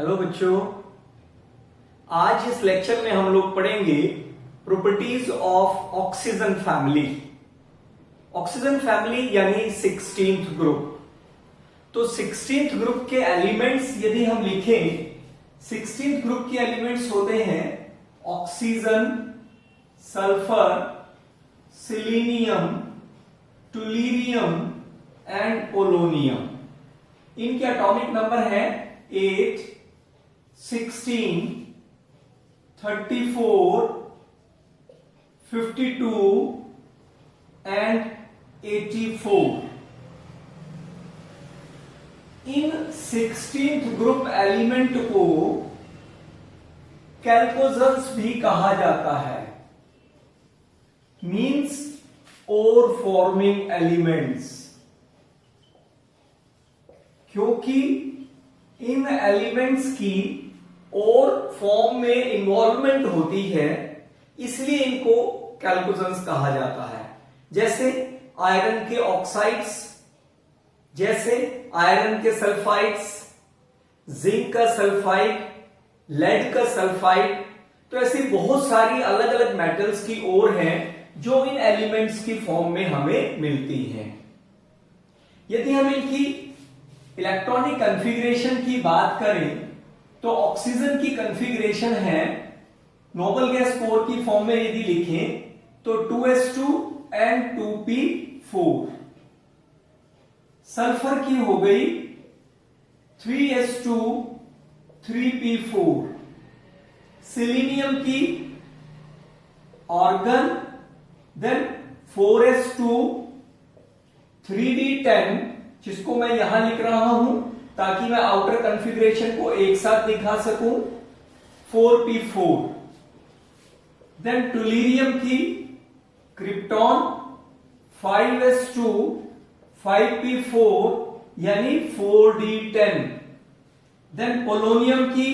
Hello बच्चों, आज इस लेक्चर में हम लोग पढ़ेंगे properties of oxygen family. Oxygen family यानी 16th ग्रुप। तो 16th ग्रुप के एलिमेंट्स यदि हम लिखें, 16th ग्रुप के एलिमेंट्स होते हैं oxygen, sulphur, selenium, tellurium and polonium. इनके एटॉमिक नंबर है 8, 16, 34, 52 and 84। In 16th group element को कैल्कोजेंस भी कहा जाता है, मींस ओर फॉर्मिंग एलिमेंट्स, क्योंकि इन एलिमेंट्स की और फॉर्म में इन्वॉल्वमेंट होती है, इसलिए इनको कैल्कोजेंस कहा जाता है। जैसे आयरन के ऑक्साइड्स, जैसे आयरन के सल्फाइड्स, जिंक का सल्फाइड, लेड का सल्फाइड। तो ऐसी बहुत सारी अलग अलग मेटल्स की ओर हैं जो इन एलिमेंट्स की फॉर्म में हमें मिलती हैं। यदि हम इनकी इलेक्ट्रॉनिक कॉन्फ़िगरेशन की बात करें तो ऑक्सीजन की कॉन्फ़िगरेशन है, नोबल गैस कोर की फॉर्म में यदि लिखें तो 2s2 एंड 2p4। सल्फर की हो गई 3s2 3p4। सिलीनियम की ऑर्गन, देन 4s2 3d10, जिसको मैं यहां लिख रहा हूं ताकि मैं आउटर कॉन्फ़िगरेशन को एक साथ दिखा सकूं, 4p4। देन टुलीरियम की क्रिप्टॉन 5s2 5p4 यानी 4d10। देन पोलोनियम की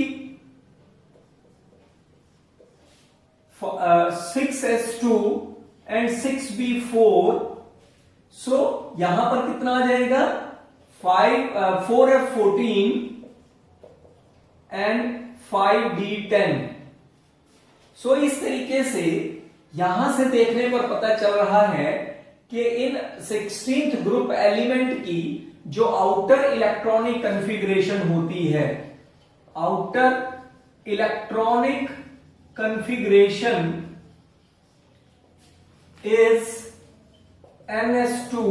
6s2 एंड 6b4। सो यहां पर कितना आ जाएगा 4f14 एंड 5d10। सो इस तरीके से यहां से देखने पर पता चल रहा है कि इन 16th ग्रुप एलिमेंट की जो आउटर इलेक्ट्रॉनिक कॉन्फ़िगरेशन होती है, outer electronic configuration is ns2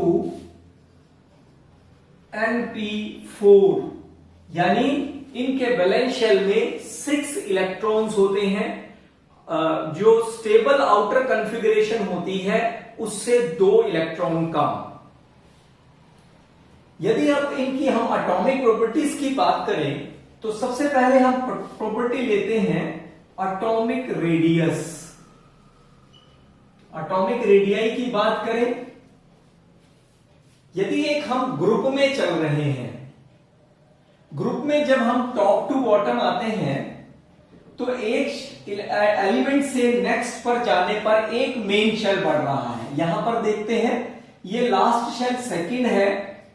np4, यानी इनके वैलेंस शेल में 6 इलेक्ट्रॉन्स होते हैं। जो स्टेबल आउटर कॉन्फ़िगरेशन होती है उससे 2 इलेक्ट्रॉन कम। यदि अब इनकी हम एटॉमिक प्रॉपर्टीज की बात करें तो सबसे पहले हम प्रॉपर्टी लेते हैं एटॉमिक रेडियस। एटॉमिक रेडियाई की बात करें, यदि एक हम ग्रुप में चल रहे हैं, ग्रुप में जब हम टॉप टू बॉटम आते हैं तो एक एलिमेंट से नेक्स्ट पर जाने पर एक मेन शेल बढ़ रहा है। यहां पर देखते हैं ये लास्ट शेल सेकंड है,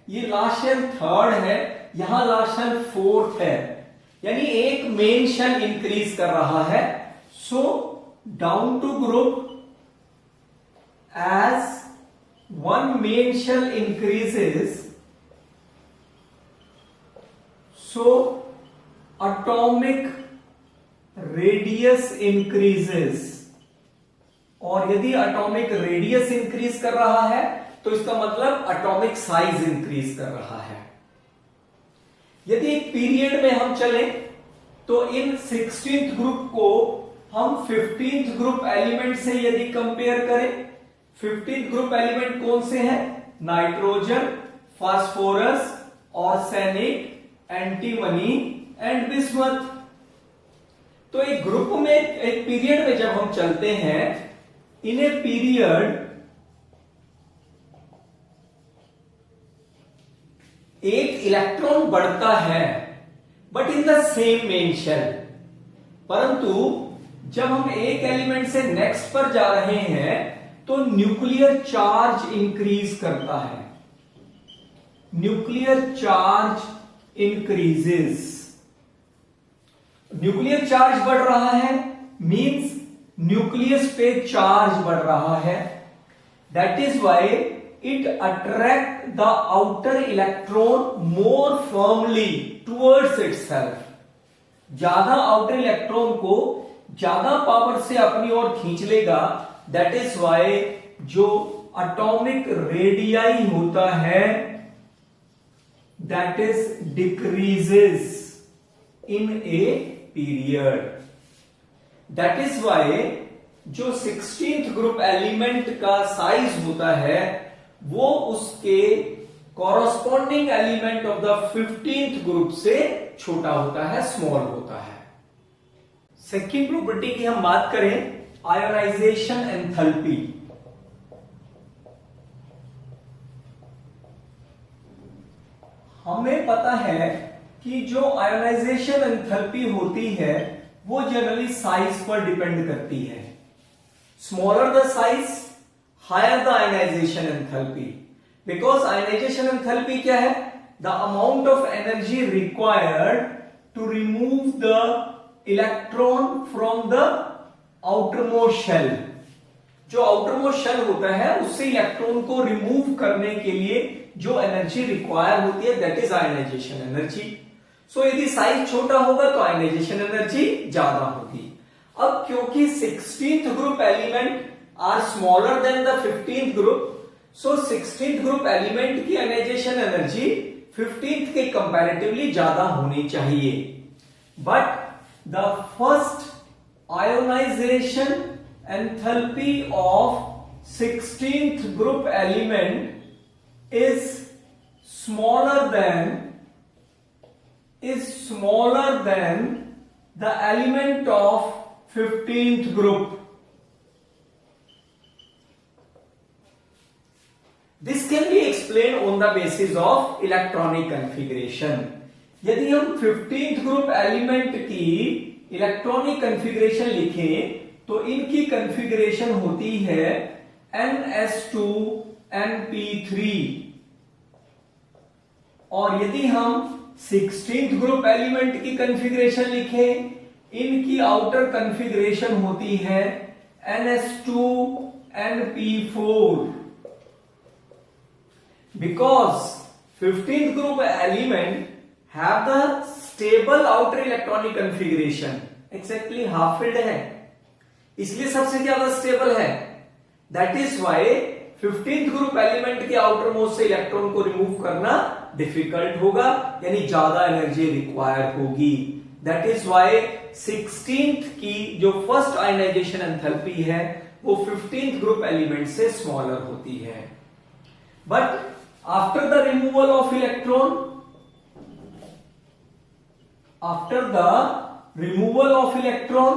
ये लास्ट शेल थर्ड है, यहां लास्ट शेल फोर्थ है, यानी एक मेन शेल इंक्रीज कर रहा है। So down to group as one main shell increases, so atomic radius increases। और यदि एटॉमिक रेडियस इंक्रीज कर रहा है तो इसका मतलब एटॉमिक साइज इंक्रीज कर रहा है। यदि एक पीरियड में हम चलें तो इन 16th ग्रुप को हम 15th ग्रुप एलिमेंट से यदि कंपेयर करें, 15th ग्रुप एलिमेंट कौन से हैं? Nitrogen, phosphorus, arsenic, antimony and bismuth. तो एक ग्रुप में, एक पीरियड में जब हम चलते हैं, इन ए पीरियड एक इलेक्ट्रॉन बढ़ता है but in the same main shell. परंतु जब हम एक एलिमेंट से नेक्स्ट पर जा रहे हैं तो न्यूक्लियर चार्ज इंक्रीज करता है, nuclear charge increases। Nuclear charge बढ़ रहा है मींस न्यूक्लियस पे चार्ज बढ़ रहा है, that is why it attract the outer electron more firmly towards itself. ज्यादा आउटर इलेक्ट्रॉन को ज्यादा पावर से अपनी ओर खींच लेगा, दैट इज व्हाई जो एटॉमिक रेडियाई होता है that is decreases in a period. That is why जो 16th ग्रुप एलिमेंट का साइज होता है वो उसके corresponding element of the 15th group से छोटा होता है, स्मॉल होता है। सेकेंड प्रॉपर्टी की हम बात करें आयोनाइजेशन एंथैल्पी। हमें पता है कि जो आयोनाइजेशन एंथैल्पी होती है वो जनरली साइज पर डिपेंड करती है। Smaller the size higher the ionisation enthalpy, because ionisation enthalpy क्या है? The amount of energy required to remove the electron from the outermost shell. जो आउटरमोस्ट शेल होता है उससे इलेक्ट्रॉन को रिमूव करने के लिए जो एनर्जी रिक्वायर होती है दैट इज आयोनाइजेशन एनर्जी। सो यदि साइज छोटा होगा तो आयोनाइजेशन एनर्जी ज्यादा होगी। अब क्योंकि 16th group element are smaller than the 15th group, so 16th group element की आयोनाइजेशन एनर्जी 15th के कंपैरेटिवली ज्यादा होनी चाहिए। But the first ionisation enthalpy of 16th group element is smaller than the element of 15th group. This can be explained on the basis of electronic configuration. यदि हम 15th group element की electronic configuration लिखें तो इनकी configuration होती है NS2 NP3, और यदि हम 16th ग्रुप एलिमेंट की कन्फिग्रेशन लिखें इनकी आउटर कन्फिग्रेशन होती है NS2 NP4। Because 15th group element have the stable outer electronic configuration, exactly half field है इसलिए सबसे ज्यादा स्टेबल है। That is why 15th group element के आउटर मोस्ट से इलेक्ट्रॉन को रिमूव करना डिफिकल्ट होगा, यानी ज्यादा एनर्जी रिक्वायर होगी। दैट इज व्हाई 16th की जो फर्स्ट आयोनाइजेशन एंथैल्पी है वो 15th ग्रुप एलिमेंट से स्मॉलर होती है। But after the removal of electron, after the removal of electron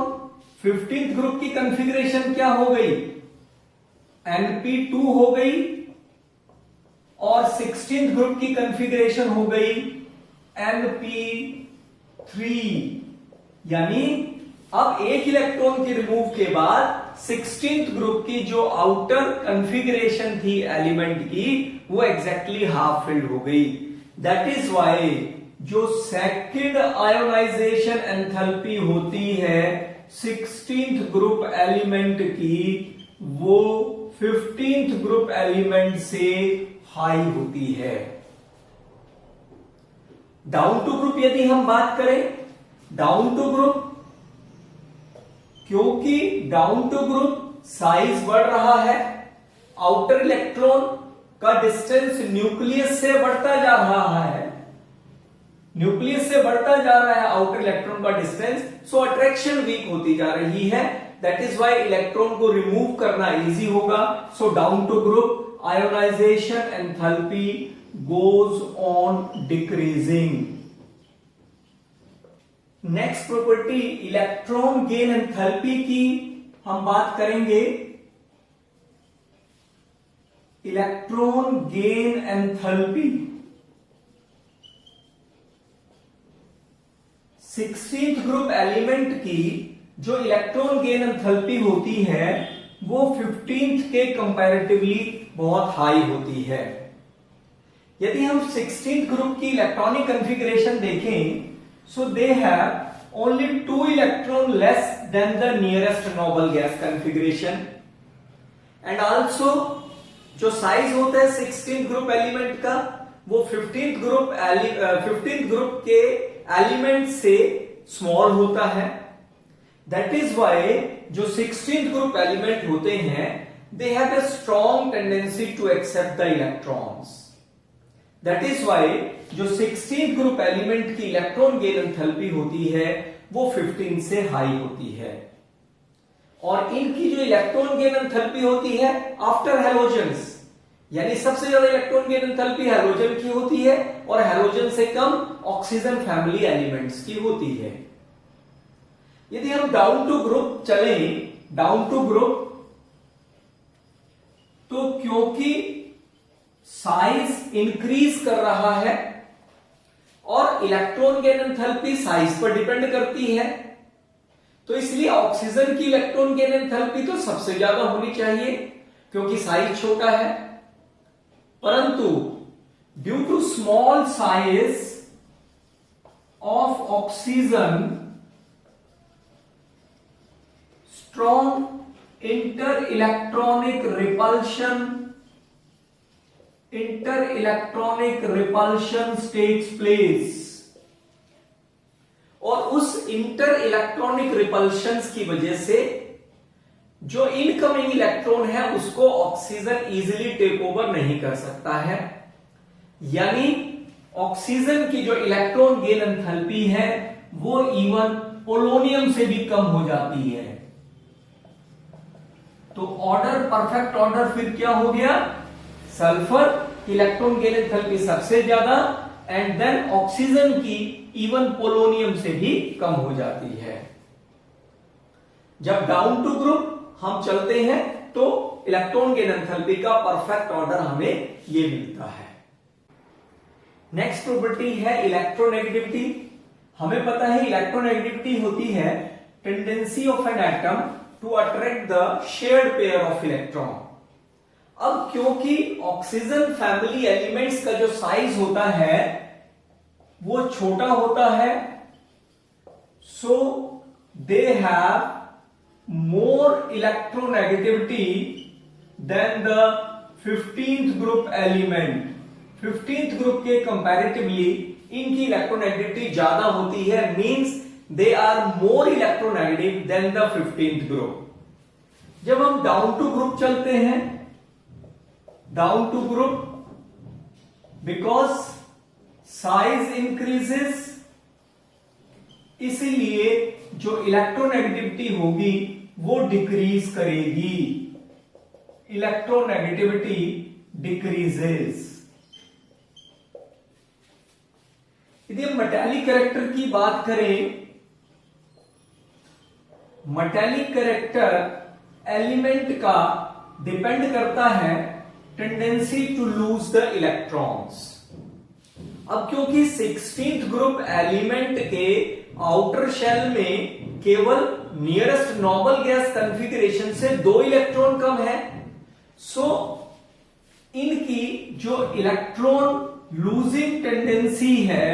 15th group की कन्फिग्रेशन क्या हो गई? NP2 हो गई, और 16th ग्रुप की कन्फिग्रेशन हो गई NP3। यानी अब एक इलेक्ट्रॉन के रिमूव के बाद 16th ग्रुप की जो आउटर कन्फिग्रेशन थी एलिमेंट की वो एग्जैक्टली हाफ फिल्ड हो गई। दैट इज व्हाई जो सेकंड आयोनाइजेशन एंथैल्पी होती है 16th ग्रुप एलिमेंट की वो 15th ग्रुप एलिमेंट से हाई होती है। डाउन टू ग्रुप यदि हम बात करें, डाउन टू ग्रुप, क्योंकि डाउन टू ग्रुप साइज बढ़ रहा है, आउटर इलेक्ट्रॉन का डिस्टेंस न्यूक्लियस से बढ़ता जा रहा है, न्यूक्लियस से बढ़ता जा रहा है आउटर इलेक्ट्रॉन का डिस्टेंस, सो अट्रैक्शन वीक होती जा रही है। दैट इज व्हाई इलेक्ट्रॉन को रिमूव करना इजी होगा। So down to group ionisation enthalpy goes on decreasing. Next property electron gain enthalpy की हम बात करेंगे। Electron gain enthalpy 16th group element की जो इलेक्ट्रॉन गेन एंथैल्पी होती है वो 15th के कंपैरेटिवली बहुत हाई होती है। यदि हम 16th ग्रुप की इलेक्ट्रॉनिक कॉन्फ़िगरेशन देखें, सो they have only 2 electron less than the nearest noble gas configuration, and also जो साइज होता है 16th ग्रुप एलिमेंट का वो 15th ग्रुप के एलिमेंट से स्मॉल होता है. दैट इज वाई जो 16th ग्रुप एलिमेंट होते हैं they have a strong tendency to accept the electrons. That is why जो 16th ग्रुप एलिमेंट की इलेक्ट्रॉन गेन एंथैल्पी होती है वो 15 से हाई होती है, और इनकी जो इलेक्ट्रॉन गेन एंथैल्पी होती है आफ्टर हैलोजेंस, यानी सबसे ज्यादा इलेक्ट्रॉन गेन एंथैल्पी हैलोजन की होती है और हैलोजन से कम ऑक्सीजन फैमिली एलिमेंट्स की होती है. यदि हम डाउन टू ग्रुप चलें, डाउन टू ग्रुप, तो क्योंकि साइज इंक्रीज कर रहा है और इलेक्ट्रॉन गेन एंथैल्पी साइज पर डिपेंड करती है, तो इसलिए ऑक्सीजन की इलेक्ट्रॉन गेन एंथैल्पी तो सबसे ज्यादा होनी चाहिए क्योंकि साइज छोटा है. परंतु due to small size of oxygen, strong inter electronic repulsion takes place, और उस इंटर इलेक्ट्रॉनिक रिपल्शन की वजह से जो इनकमिंग इलेक्ट्रॉन है उसको ऑक्सीजन इजीली टेक ओवर नहीं कर सकता है, यानी ऑक्सीजन की जो इलेक्ट्रॉन गेन एंथैल्पी है वो इवन पोलोनियम से भी कम हो जाती है. तो ऑर्डर, परफेक्ट ऑर्डर फिर क्या हो गया? सल्फर इलेक्ट्रॉन गेन एंथैल्पी सबसे ज्यादा, एंड देन ऑक्सीजन की इवन पोलोनियम से भी कम हो जाती है. जब डाउन टू ग्रुप हम चलते हैं तो इलेक्ट्रॉन गेन एंथैल्पी का परफेक्ट ऑर्डर हमें ये मिलता है. नेक्स्ट प्रॉपर्टी है इलेक्ट्रोनेगेटिविटी. हमें पता है इलेक्ट्रोनेगेटिविटी होती है tendency of an atom to attract the shared pair of electron. अब क्योंकि ऑक्सीजन फैमिली एलिमेंट्स का जो साइज होता है वो छोटा होता है, so they have more electronegativity than the 15th group element. 15th group के कंपैरेटिवली इनकी इलेक्ट्रोनेगेटिविटी ज्यादा होती है, means they are more electronegative than the 15th group. जब हम डाउन टू ग्रुप चलते हैं, down to group, because size increases, इसलिए जो इलेक्ट्रोनेगेटिविटी होगी वो डिक्रीज करेगी. Electronegativity decreases. यदि हम मेटालिक कैरेक्टर की बात करें, मेटालिक कैरेक्टर एलिमेंट का डिपेंड करता है tendency to lose the electrons. अब क्योंकि 16th ग्रुप एलिमेंट के आउटर शेल में केवल नियरेस्ट नोबल गैस कॉन्फ़िगरेशन से 2 इलेक्ट्रॉन कम है, सो इनकी जो इलेक्ट्रॉन लूजिंग टेंडेंसी है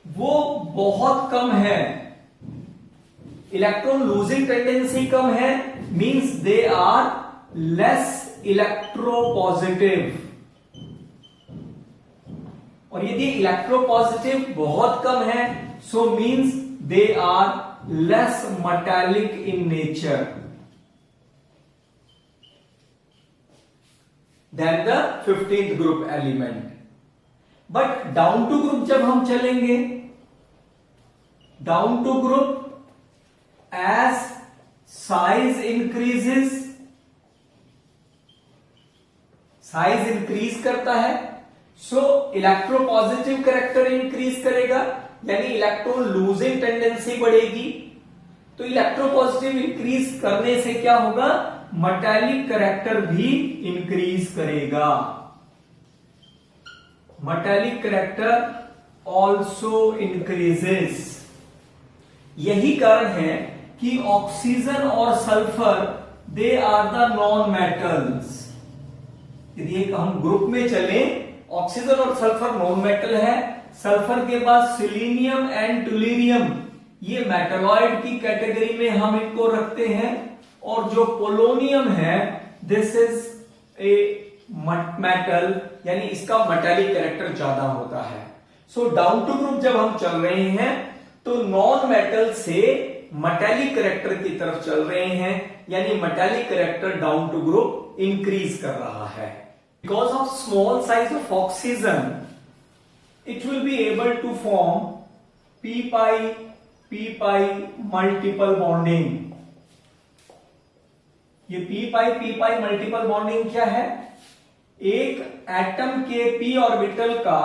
वो बहुत कम है. इलेक्ट्रॉन लूजिंग टेंडेंसी कम है, means they are less electropositive. और यदि इलेक्ट्रोपॉजिटिव बहुत कम है, so means they are less metallic in nature than the 15th group element. But down to group जब हम चलेंगे, down to group, as size increases, size increase करता है, सो इलेक्ट्रोपॉजिटिव कैरेक्टर इंक्रीज करेगा, यानी इलेक्ट्रॉन लूजिंग टेंडेंसी बढ़ेगी. तो electropositive increase करने से क्या होगा? मेटालिक कैरेक्टर भी इंक्रीज करेगा. Metallic character also increases. यही कारण है कि ऑक्सीजन और sulphur they are the non metals. यदि हम ग्रुप में चलें ऑक्सीजन और सल्फर नॉन मेटल है, सल्फर के पास सिलीनियम एंड टुलीरियम ये मेटलॉइड की कैटेगरी में हम इनको रखते हैं, और जो पोलोनियम है दिस इज ए मेटल, यानी इसका मेटालिक कैरेक्टर ज्यादा होता है। सो डाउन टू ग्रुप जब हम चल रहे हैं तो नॉन मेटल से मेटालिक कैरेक्टर की तरफ चल रहे हैं, यानी metallic character down to group increase कर रहा है। Because of small size of oxygen it will be able to form p-pi multiple bonding। ये p-pi multiple bonding क्या है? एक एटम के p ऑर्बिटल का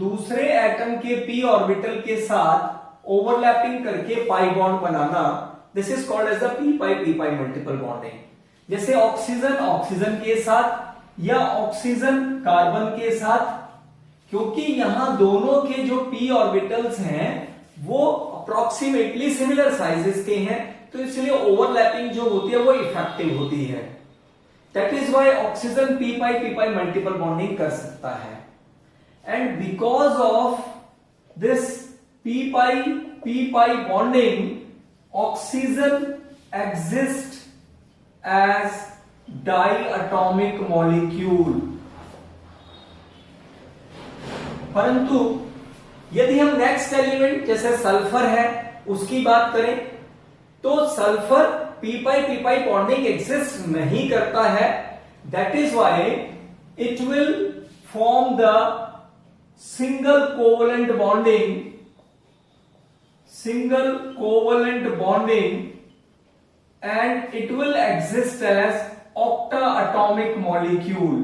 दूसरे एटम के p ऑर्बिटल के साथ ओवरलैपिंग करके पाई बॉन्ड बनाना, this is called as the p-pi multiple bonding. जैसे ऑक्सीजन के साथ या ऑक्सीजन कार्बन के साथ, क्योंकि यहां दोनों के जो p ऑर्बिटल्स हैं वो अप्रोक्सीमेटली सिमिलर साइजेस के हैं, तो इसलिए ओवरलैपिंग जो होती है वो इफेक्टिव होती है। That is why oxygen p-pi multiple bonding कर सकता है। And because of this p-pi bonding oxygen exist as diatomic molecule. परंतु यदि हम नेक्स्ट एलिमेंट जैसे सल्फर है उसकी बात करें तो सल्फर p-pi बॉन्डिंग एग्जिस्ट नहीं करता है। That is why it will form the single covalent bonding and it will exist as octa atomic molecule.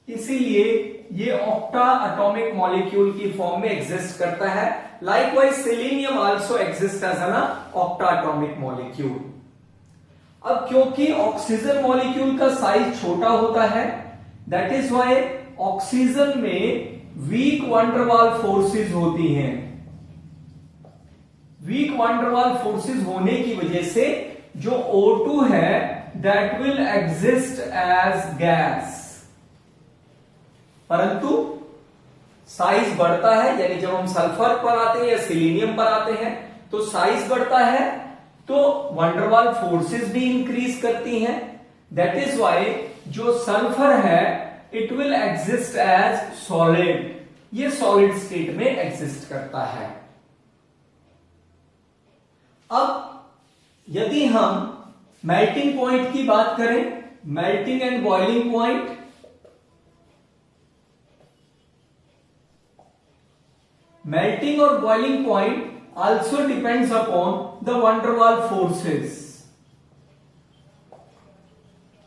इसीलिए ये ऑक्टा एटॉमिक मॉलिक्यूल की फॉर्म में एग्जिस्ट करता है। Likewise selenium also exist as an octa atomic molecule. अब क्योंकि oxygen molecule का size छोटा होता है, दैट इज व्हाई ऑक्सीजन में वीक वंडरवाल फोर्सेस होती हैं। वीक वंडरवाल फोर्सेस होने की वजह से जो O2 है that will exist as gas. परंतु साइज बढ़ता है, यानी जब हम सल्फर पर आते हैं या सिलीनियम पर आते हैं तो साइज बढ़ता है, तो वंडरवाल फोर्सेस भी इंक्रीज करती हैं। दैट इज व्हाई जो सल्फर है it will exist as solid, ये सॉलिड स्टेट में एग्जिस्ट करता है। अब यदि हम मेल्टिंग पॉइंट की बात करें, melting and boiling point, melting or boiling point also depends upon the van der Waal forces,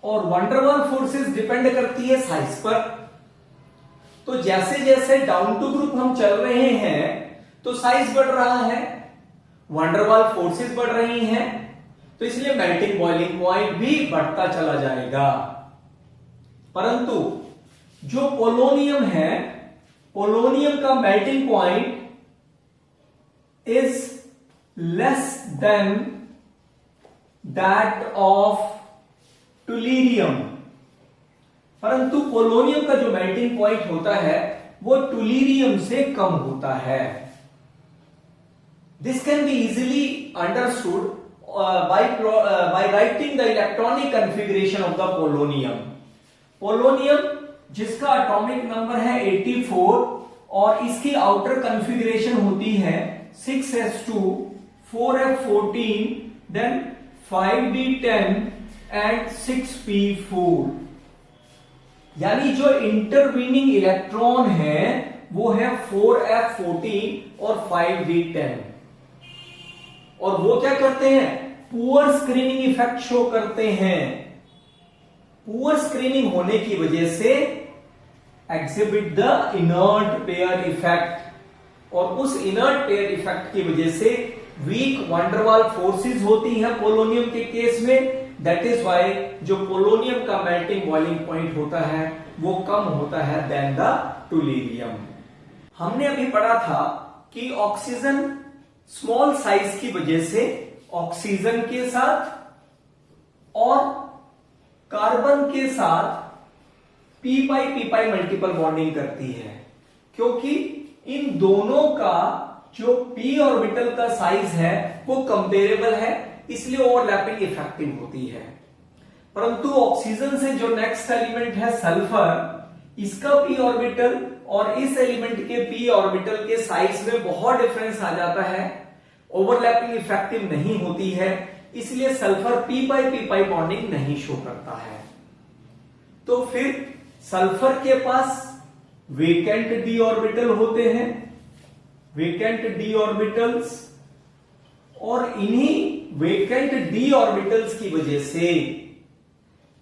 और van der Waal forces depend करती है साइज पर। तो जैसे जैसे डाउन टू ग्रुप हम चल रहे हैं तो साइज बढ़ रहा है, van der Waal फोर्सेस बढ़ रही हैं, तो इसलिए मेल्टिंग बॉइलिंग पॉइंट भी बढ़ता चला जाएगा। परंतु जो पोलोनियम है, पोलोनियम का melting point is less than that of tellurium. परंतु पोलोनियम का जो मेल्टिंग पॉइंट होता है वो टुलीरियम से कम होता है। This can be easily understood by writing the electronic configuration of the polonium। Polonium जिसका एटॉमिक नंबर है 84 और इसकी आउटर कॉन्फ़िगरेशन होती है 6s2 4f14 then 5d10 and 6p4, यानी जो इंटरवीनिंग इलेक्ट्रॉन है वो है 4f14 और 5d10, और वो क्या करते हैं, पुअर स्क्रीनिंग इफेक्ट शो करते हैं। पुअर स्क्रीनिंग होने की वजह से exhibit the inert pair effect, और उस इनर्ट पेयर इफेक्ट की वजह से weak van der Waal forces होती हैं पोलोनियम के केस में। दैट इज व्हाई जो पोलोनियम का मेल्टिंग बॉइलिंग पॉइंट होता है वो कम होता है देन द टुलीरियम। हमने अभी पढ़ा था कि ऑक्सीजन स्मॉल साइज की वजह से ऑक्सीजन के साथ और कार्बन के साथ p पाई p पाई मल्टीपल बॉन्डिंग करती है, क्योंकि इन दोनों का जो p ऑर्बिटल का साइज है वो कंपेरेबल है, इसलिए ओवरलैपिंग इफेक्टिव होती है। परंतु ऑक्सीजन से जो नेक्स्ट एलिमेंट है सल्फर, इसका p ऑर्बिटल और इस एलिमेंट के p ऑर्बिटल के साइज में बहुत डिफरेंस आ जाता है, ओवरलैपिंग इफेक्टिव नहीं होती है, इसलिए सल्फर p पाई बॉन्डिंग नहीं शो करता है। तो फिर सल्फर के पास वेकेंट d ऑर्बिटल होते हैं, वेकेंट d ऑर्बिटल्स, और इन्हीं वेकेंट d ऑर्बिटल्स की वजह से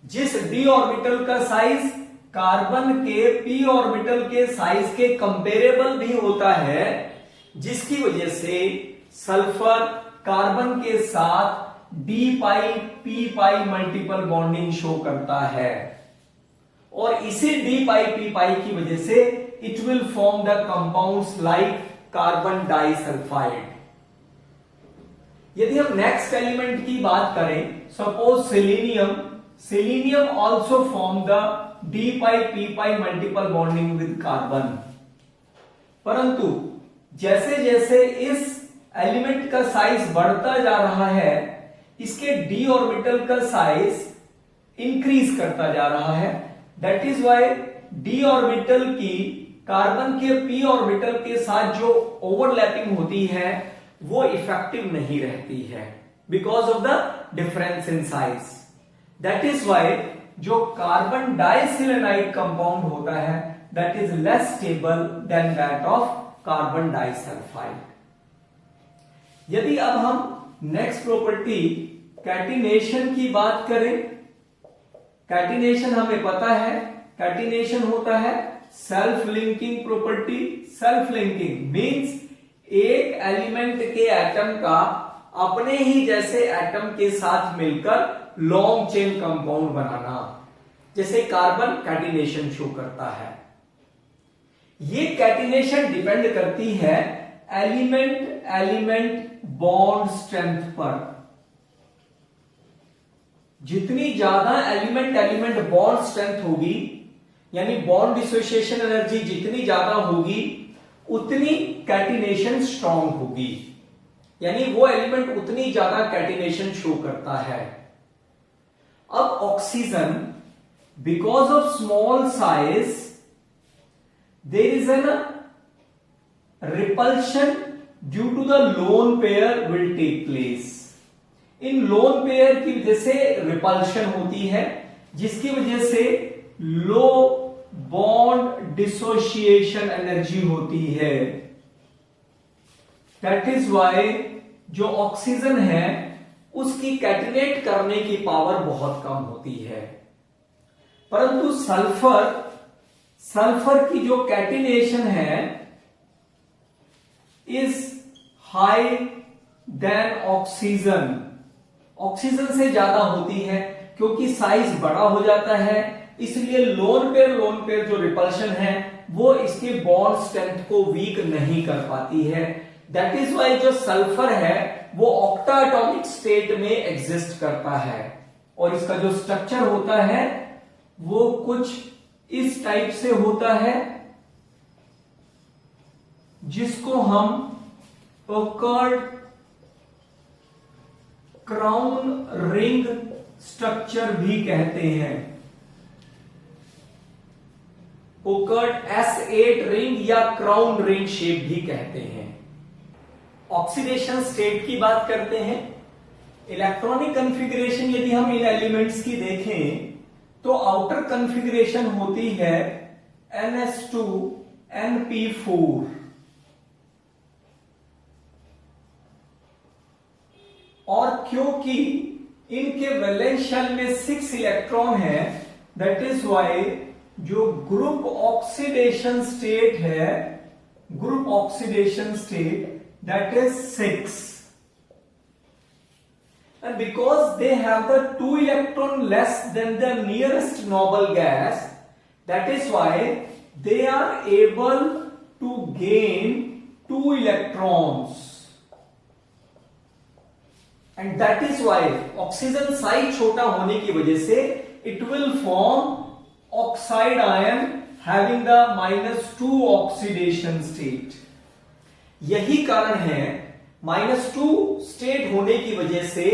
जिस d ऑर्बिटल का साइज कार्बन के p ऑर्बिटल के साइज के कंपेरेबल भी होता है, जिसकी वजह से सल्फर कार्बन के साथ d पाई p पाई मल्टीपल बॉन्डिंग शो करता है, और इसी d पाई p पाई की वजह से it will form the compounds like carbon disulphide. यदि हम नेक्स्ट एलिमेंट की बात करें, suppose selenium, selenium also form the d pi p pi multiple bonding with carbon. परंतु जैसे जैसे इस एलिमेंट का साइज बढ़ता जा रहा है, इसके d ऑर्बिटल का साइज इंक्रीज करता जा रहा है। That is why d orbital की कार्बन के p ऑर्बिटल के साथ जो ओवरलैपिंग होती है वो इफेक्टिव नहीं रहती है, because of the difference in size. That is why जो कार्बन डाइसिलेनाइड कंपाउंड होता है that is less stable than that of carbon disulphide. यदि अब हम नेक्स्ट प्रॉपर्टी कैटिनेशन की बात करें, कैटिनेशन हमें पता है, कैटिनेशन होता है self linking property. Self linking means एक एलिमेंट के एटम का अपने ही जैसे एटम के साथ मिलकर लॉन्ग चेन कंपाउंड बनाना, जैसे कार्बन कैटिनेशन शो करता है। ये कैटिनेशन डिपेंड करती है एलिमेंट एलिमेंट बॉन्ड स्ट्रेंथ पर। जितनी ज्यादा एलिमेंट एलिमेंट बॉन्ड स्ट्रेंथ होगी, यानी बॉन्ड डिसोसिएशन एनर्जी जितनी ज्यादा होगी, उतनी कैटिनेशन स्ट्रांग होगी, यानी वो एलिमेंट उतनी ज्यादा कैटिनेशन शो करता है। अब oxygen, because of small size there is an repulsion due to the lone pair will take place. इन लोन पेयर की वजह से रिपल्शन होती है, जिसकी वजह से लो बॉन्ड डिसोसिएशन एनर्जी होती है। दैट इज वाई जो ऑक्सीजन है उसकी कैटिनेट करने की पावर बहुत कम होती है। परंतु सल्फर, सल्फर की जो कैटिनेशन है is high than oxygen, oxygen से ज्यादा होती है, क्योंकि साइज बड़ा हो जाता है, इसलिए लोन पेयर जो रिपल्शन है वो इसके बॉन्ड स्ट्रेंथ को वीक नहीं कर पाती है। दैट इज वाई जो सल्फर है वो ऑक्टा एटॉमिक स्टेट में एग्जिस्ट करता है, और इसका जो स्ट्रक्चर होता है वो कुछ इस टाइप से होता है, जिसको हम पकर्ड क्राउन रिंग स्ट्रक्चर भी कहते हैं। पोकर्ड S8 रिंग या क्राउन रिंग शेप भी कहते हैं। ऑक्सीडेशन स्टेट की बात करते हैं। इलेक्ट्रॉनिक कॉन्फ़िगरेशन यदि हम इन एलिमेंट्स की देखें तो आउटर कॉन्फ़िगरेशन होती है NH2 NP4, और क्योंकि इनके वैलेंस शेल में 6 इलेक्ट्रॉन है, दैट इज वाई जो ग्रुप ऑक्सीडेशन स्टेट है, group oxidation state that is 6, and because they have the 2 electron less than the nearest noble gas, that is why they are able to gain 2 electrons, and that is why oxygen size छोटा होने की वजह से it will form oxide ion having the -2 oxidation state। यही कारण है -2 state होने की वजह से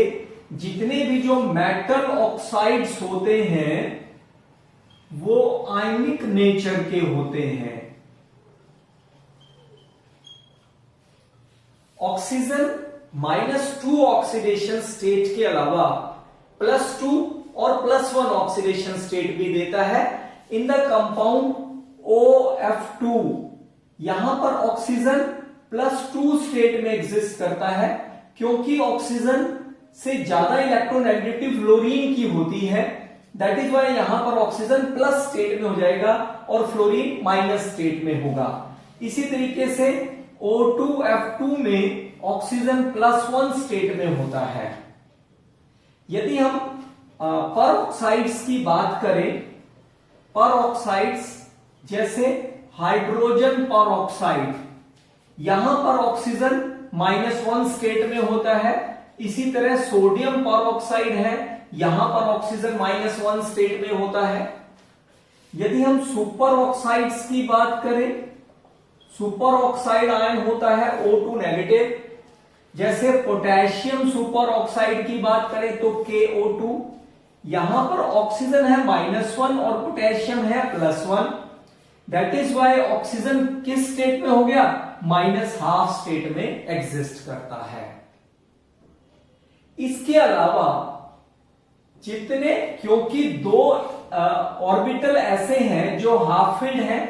जितने भी जो मेटल ऑक्साइड्स होते हैं वो आयनिक नेचर के होते हैं। ऑक्सीजन -2 ऑक्सीडेशन स्टेट के अलावा +2 और +1 ऑक्सीडेशन स्टेट भी देता है इन द कंपाउंड OF2। यहां पर ऑक्सीजन +2 स्टेट में एग्जिस्ट करता है क्योंकि ऑक्सीजन से ज्यादा इलेक्ट्रोनेगेटिव फ्लोरीन की होती है। दैट इज वाई यहां पर ऑक्सीजन प्लस स्टेट में हो जाएगा और फ्लोरीन माइनस स्टेट में होगा। इसी तरीके से O2F2 में ऑक्सीजन +1 स्टेट में होता है। यदि हम पर ऑक्साइड्स की बात करें, पर ऑक्साइड्स जैसे हाइड्रोजन पर ऑक्साइड, यहां पर ऑक्सीजन -1 स्टेट में होता है। इसी तरह सोडियम पर ऑक्साइड है, यहां पर ऑक्सीजन -1 स्टेट में होता है। यदि हम सुपर ऑक्साइड्स की बात करें, सुपर ऑक्साइड आयन होता है O2 नेगेटिव। जैसे पोटेशियम सुपर ऑक्साइड की बात करें तो KO2, यहां पर ऑक्सीजन है -1 और पोटेशियम है +1। दैट इज वाई ऑक्सीजन किस स्टेट में हो गया, -12 स्टेट में एग्जिस्ट करता है। इसके अलावा जितने, क्योंकि दो ऑर्बिटल ऐसे हैं जो हाफ फिल्ड हैं,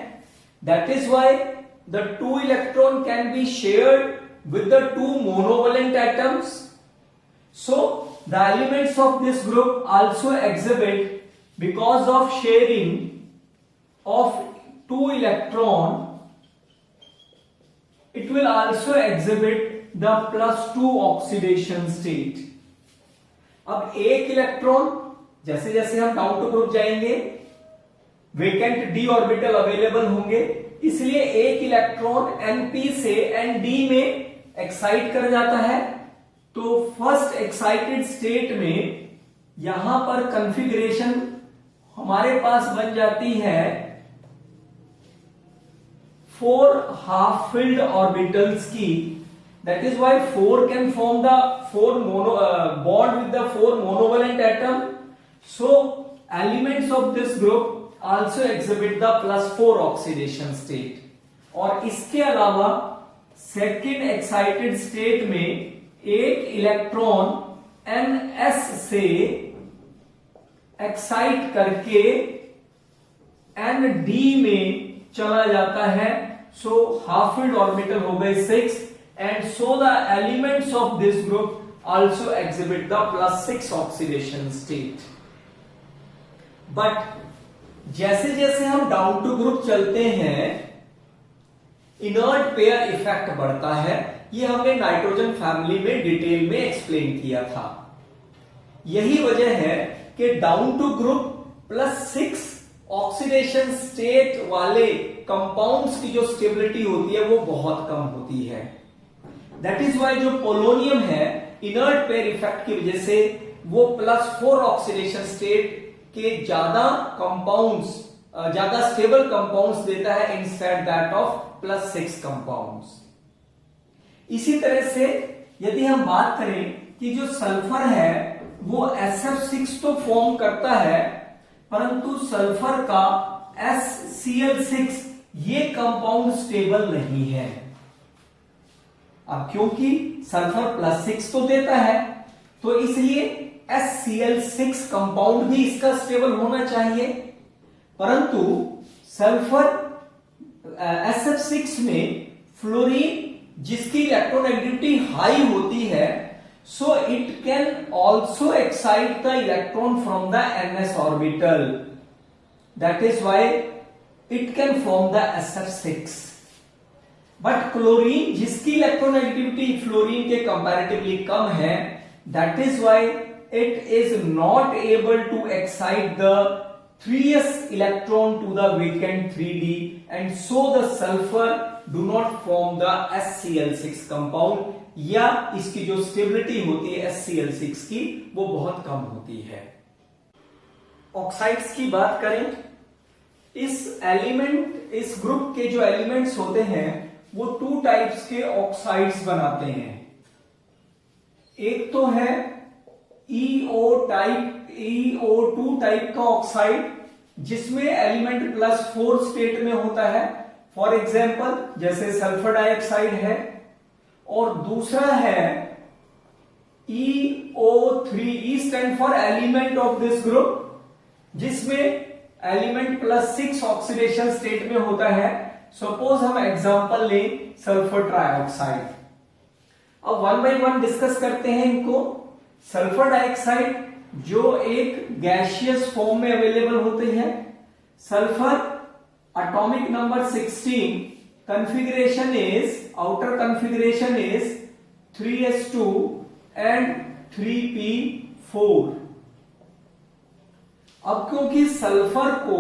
that is why the 2 electron can be shared with the 2 monovalent atoms. So the elements of this group also exhibit, because of sharing of 2 electron, it will also exhibit the +2 oxidation state। अब एक electron, जैसे जैसे हम down to group जाएंगे vacant d orbital available होंगे, इसलिए एक electron Np से Nd में एक्साइट कर जाता है। तो फर्स्ट एक्साइटेड स्टेट में यहां पर कॉन्फ़िगरेशन हमारे पास बन जाती है 4 हाफ फिल्ड ऑर्बिटल्स की। That is why 4 can form the 4 mono bond with the 4 monovalent atom. So elements of this group also exhibit the +4 oxidation state. और इसके अलावा सेकेंड एक्साइटेड स्टेट में एक इलेक्ट्रॉन Ns से एक्साइट करके Nd में चला जाता है। सो हाफ फिल्ड ऑर्बिटल हो गए 6 and so the elements of this group also exhibit the +6 oxidation state. But जैसे जैसे हम डाउन टू ग्रुप चलते हैं इनर्ट पेयर इफेक्ट बढ़ता है। ये हमने नाइट्रोजन फैमिली में डिटेल में एक्सप्लेन किया था। यही वजह है कि down to group +6 oxidation state वाले कंपाउंड्स की जो स्टेबिलिटी होती है वो बहुत कम होती है। दैट इज वाई जो पोलोनियम है इनर्ट पेयर इफेक्ट की वजह से वो +4 ऑक्सीडेशन स्टेट के ज्यादा कंपाउंड्स, ज्यादा स्टेबल कंपाउंड्स देता है इंस्टेड दैट ऑफ +6 कंपाउंड्स। इसी तरह से यदि हम बात करें कि जो सल्फर है वो SF6 तो फॉर्म करता है, परंतु सल्फर का SCl6 ये कंपाउंड स्टेबल नहीं है। अब क्योंकि सल्फर +6 तो देता है तो इसलिए SCl6 कंपाउंड भी इसका स्टेबल होना चाहिए, परंतु सल्फर SF6 में फ्लोरीन जिसकी इलेक्ट्रोनेगेटिविटी हाई होती है, so it can also excite the electron from the Ns orbital. That is why it can form the SF6। But chlorine जिसकी इलेक्ट्रोनेगेटिविटी फ्लोरीन के कंपैरेटिवली कम है, that is why it is not able to excite the 3s electron to the vacant 3d and so the sulfur do not form the SCl6 compound, या इसकी जो stability होती है SCl6 की वो बहुत कम होती है। ऑक्साइड्स की बात करें इस ग्रुप के जो एलिमेंट्स होते हैं वो टू टाइप्स के ऑक्साइड्स बनाते हैं। एक तो है EO2 टाइप का ऑक्साइड जिसमें एलिमेंट +4 स्टेट में होता है, फॉर एग्जाम्पल जैसे सल्फर डाइऑक्साइड है। और दूसरा है EO3, E stand for element of this group, जिसमें एलिमेंट +6 ऑक्सीडेशन स्टेट में होता है। सपोज हम एग्जांपल लें सल्फर ट्राइऑक्साइड। अब वन बाय वन डिस्कस करते हैं इनको। सल्फर डाइऑक्साइड जो एक गैसियस फॉर्म में अवेलेबल होती है। Sulphur atomic number 16, configuration is, outer configuration is 3s2 and 3p4। अब क्योंकि सल्फर को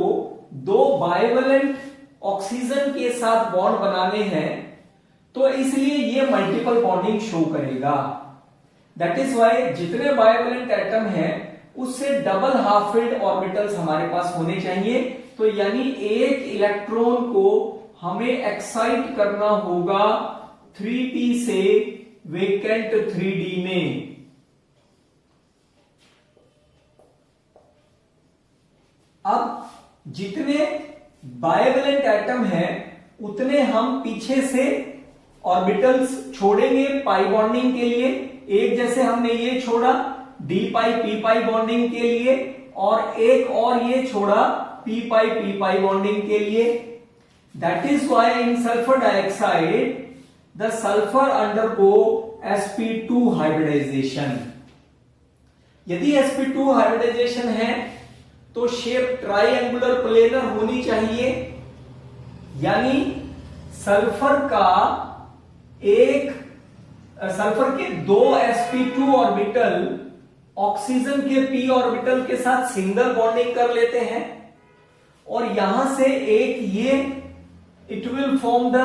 दो बाइवेलेंट ऑक्सीजन के साथ बॉन्ड बनाने हैं तो इसलिए ये मल्टीपल बॉन्डिंग शो करेगा। दैट इज वाई जितने बाइवेलेंट एटम हैं उससे डबल हाफ फिल्ड ऑर्बिटल्स हमारे पास होने चाहिए। तो यानी एक इलेक्ट्रॉन को हमें एक्साइट करना होगा 3p से वेकेंट 3d में। अब जितने बाइवेलेंट एटम हैं उतने हम पीछे से ऑर्बिटल्स छोड़ेंगे पाई बॉन्डिंग के लिए। एक जैसे हमने ये छोड़ा d पाई p पाई बॉन्डिंग के लिए, और एक और ये छोड़ा p पाई p पाई बॉन्डिंग के लिए। That is why in sulfur dioxide the sulfur undergo sp2 hybridization। यदि sp2 hybridization है तो शेप ट्राइएंगुलर प्लेनर होनी चाहिए, यानी सल्फर के दो sp2 ऑर्बिटल ऑक्सीजन के p ऑर्बिटल के साथ सिंगल बॉन्डिंग कर लेते हैं, और यहां से एक ये it will form the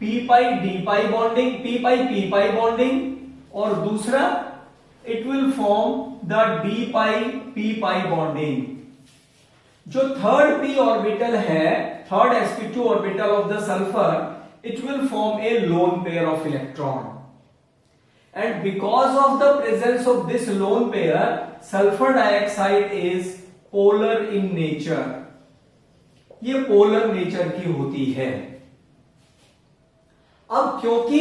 p pi d pi bonding, p pi p pi bonding, और दूसरा it will form the d pi p pi bonding. जो थर्ड p ऑर्बिटल है, third sp2 orbital of the sulphur, it will form A lone pair of electron. And because of the presence of this lone pair sulphur dioxide is polar in nature. ये polar nature की होती है। अब क्योंकि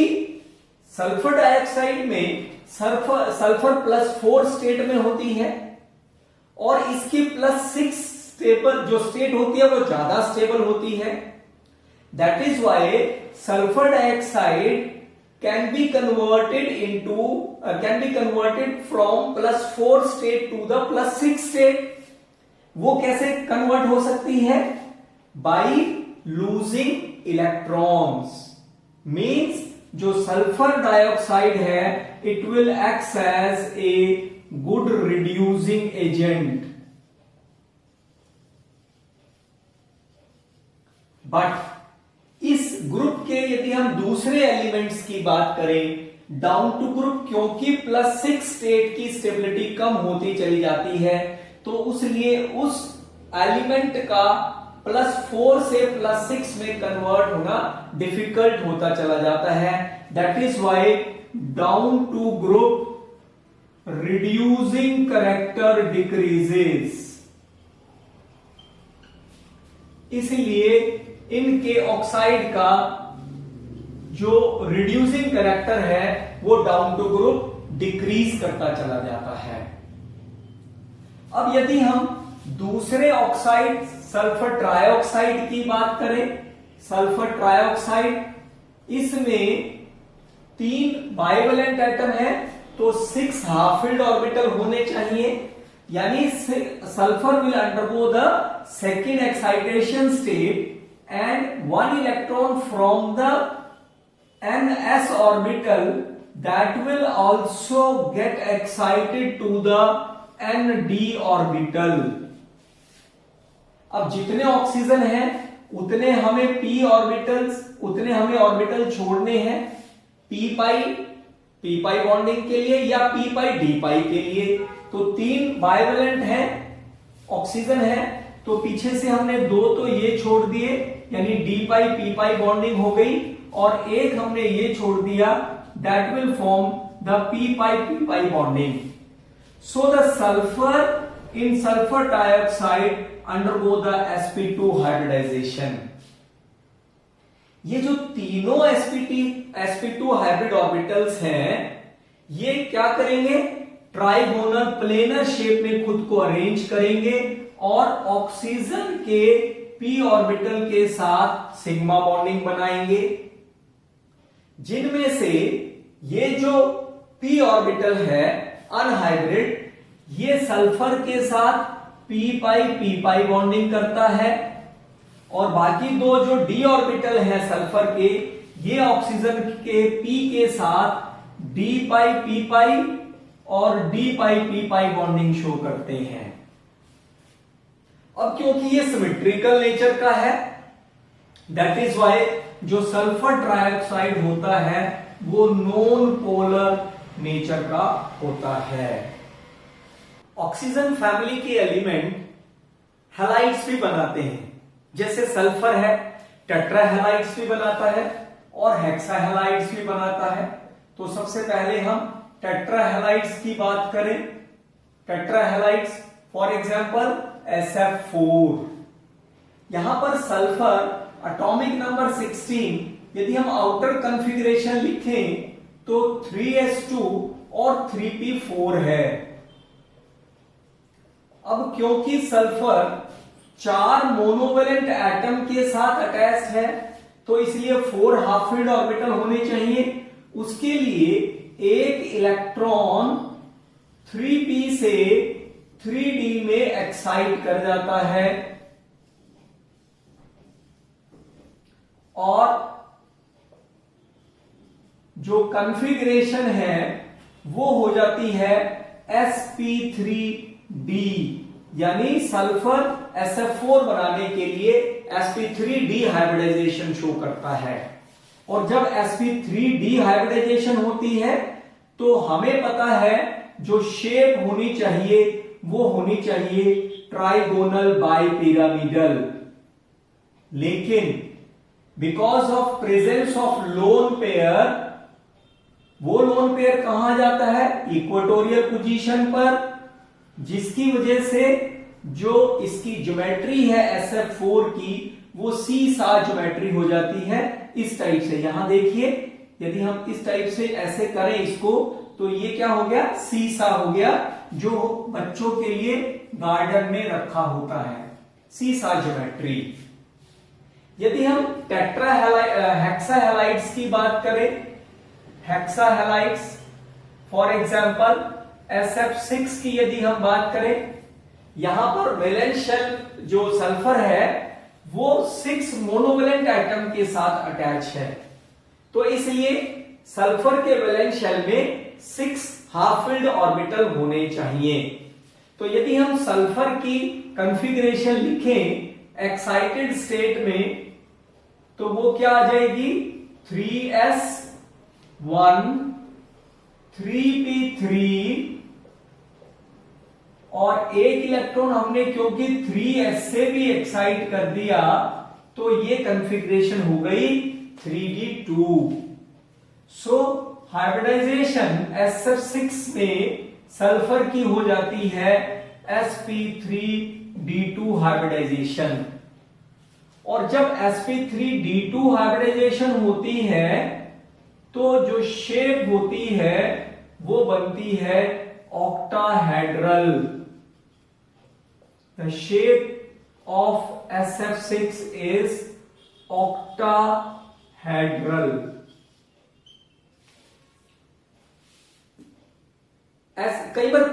sulphur dioxide में sulphur +4 state में होती है और इसकी +6 स्टेबल जो स्टेट होती है वो ज्यादा स्टेबल होती है, that is why sulphur dioxide can be converted from +4 state to the +6 state. वो कैसे कन्वर्ट हो सकती है? by losing electrons। means जो सल्फर डाइऑक्साइड है it will act as a good reducing agent। But इस ग्रुप के यदि हम दूसरे एलिमेंट्स की बात करें डाउन टू ग्रुप, क्योंकि +6 स्टेट की स्टेबिलिटी कम होती चली जाती है तो उसलिए उस एलिमेंट का +4 से +6 में कन्वर्ट होना डिफिकल्ट होता चला जाता है। That is why down to group reducing character decreases. इसलिए इनके ऑक्साइड का जो रिड्यूसिंग कैरेक्टर है वो डाउन टू ग्रुप डिक्रीज करता चला जाता है। अब यदि हम दूसरे ऑक्साइड सल्फर ट्राइऑक्साइड की बात करें, सल्फर ट्राइऑक्साइड, इसमें 3 बाइवेलेंट एटम है तो 6 हाफ फिल्ड ऑर्बिटल होने चाहिए, यानी sulphur will undergo the second excitation state and 1 electron from the ns orbital that will also get excited to the nd orbital. अब जितने ऑक्सीजन हैं उतने हमें p ऑर्बिटल छोड़ने हैं, p पाई बॉन्डिंग के लिए या p पाई d पाई के लिए। तो 3 बाइवेलेंट हैं, ऑक्सीजन है तो पीछे से हमने 2 तो ये छोड़ दिए, यानी d pi p pi bonding हो गई, और एक हमने ये छोड़ दिया, that will form the p pi bonding. So the sulphur in sulphur dioxide undergo the sp2 hybridisation. ये जो तीनों sp2 हाइब्रिड ऑर्बिटल्स हैं, ये क्या करेंगे, ट्राइगोनल प्लेनर शेप में खुद को अरेंज करेंगे और ऑक्सीजन के p ऑर्बिटल के साथ सिग्मा बॉन्डिंग बनाएंगे, जिनमें से ये जो p ऑर्बिटल है अनहाइब्रिड, ये सल्फर के साथ p पाई बॉन्डिंग करता है, और बाकी 2 जो d ऑर्बिटल है सल्फर के, ये ऑक्सीजन के p के साथ d p पाई और d p pi bonding show करते हैं. अब क्योंकि ये सिमेट्रिकल नेचर का है, दैट इज वाई जो सल्फर ट्राइऑक्साइड होता है वो नॉन पोलर नेचर का होता है. ऑक्सीजन फैमिली के एलिमेंट हैलाइड्स भी बनाते हैं, जैसे सल्फर है टेट्राहैलाइड्स भी बनाता है और हेक्साहैलाइड्स भी बनाता है. तो सबसे पहले हम टेट्राहैलाइड्स की बात करें. टेट्राहैलाइड्स फॉर एग्जांपल SF4. यहां पर सल्फर एटॉमिक नंबर 16, यदि हम आउटर कॉन्फ़िगरेशन लिखें तो 3s2 और 3p4 है. अब क्योंकि सल्फर 4 मोनोवेलेंट एटम के साथ अटैच है, तो इसलिए 4 हाफ फील्ड ऑर्बिटल होने चाहिए. उसके लिए एक इलेक्ट्रॉन 3p से 3d में एक्साइट कर जाता है, और जो कॉन्फ़िगरेशन है वो हो जाती है sp3d, यानी सल्फर SF4 बनाने के लिए sp3d हाइब्रिडाइजेशन शो करता है. और जब sp3d हाइब्रिडाइजेशन होती है तो हमें पता है जो शेप होनी चाहिए वो होनी चाहिए ट्राइगोनल बाइपिरामिडल. लेकिन because of presence of lone pair, वो लोन पेयर कहां जाता है, इक्वेटोरियल पोजीशन पर, जिसकी वजह से जो इसकी ज्योमेट्री है SF4 की वो सी-सा ज्योमेट्री हो जाती है इस टाइप से. यहां देखिए, यदि हम इस टाइप से ऐसे करें इसको, तो ये क्या हो गया, सी-सा हो गया, जो बच्चों के लिए गार्डन में रखा होता है, सी-सा ज्योमेट्री. यदि हम हेक्साहैलाइड्स की बात करें, हेक्साहैलाइड्स फॉर एग्जांपल SF6 की यदि हम बात करें, यहां पर वैलेंस शेल जो सल्फर है वो 6 मोनोवेलेंट एटम के साथ अटैच है, तो इसलिए सल्फर के वैलेंस शेल में 6 हाफ फील्ड ऑर्बिटल होने चाहिए. तो यदि हम सल्फर की कॉन्फ़िगरेशन लिखें एक्साइटेड स्टेट में, तो वो क्या आ जाएगी, 3s1 3p3 और एक इलेक्ट्रॉन हमने क्योंकि 3s से भी एक्साइट कर दिया, तो ये कॉन्फ़िगरेशन हो गई 3d2. सो हाइब्रिडाइजेशन SF6 में सल्फर की हो जाती है sp3d2 हाइब्रिडाइजेशन. और जब sp3d2 हाइब्रिडाइजेशन होती है तो जो शेप होती है वो बनती है octahedral. The shape of SF6 is octahedral. कई बार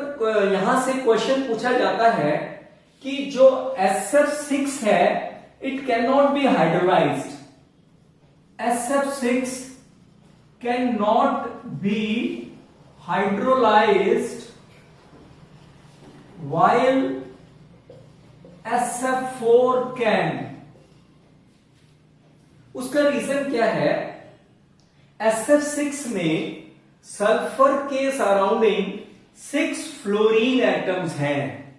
यहां से क्वेश्चन पूछा जाता है कि जो SF6 है it can not B hydrolysed. SF6 can not B hydrolysed while SF4 can. उसका रीजन क्या है, SF6 में सल्फर के सराउंडिंग 6 फ्लोरीन एटम्स हैं,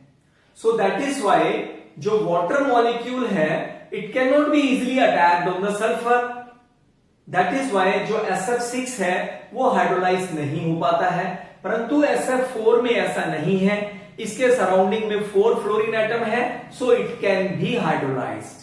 सो दैट इज वाई जो वाटर मॉलिक्यूल है it can not be easily attacked on the sulphur, that is why जो SF6 है वो हाइड्रोलाइज नहीं हो पाता है, परंतु SF4 में ऐसा नहीं है, इसके सराउंडिंग में 4 फ्लोरीन एटम है, so it can be hydrolysed.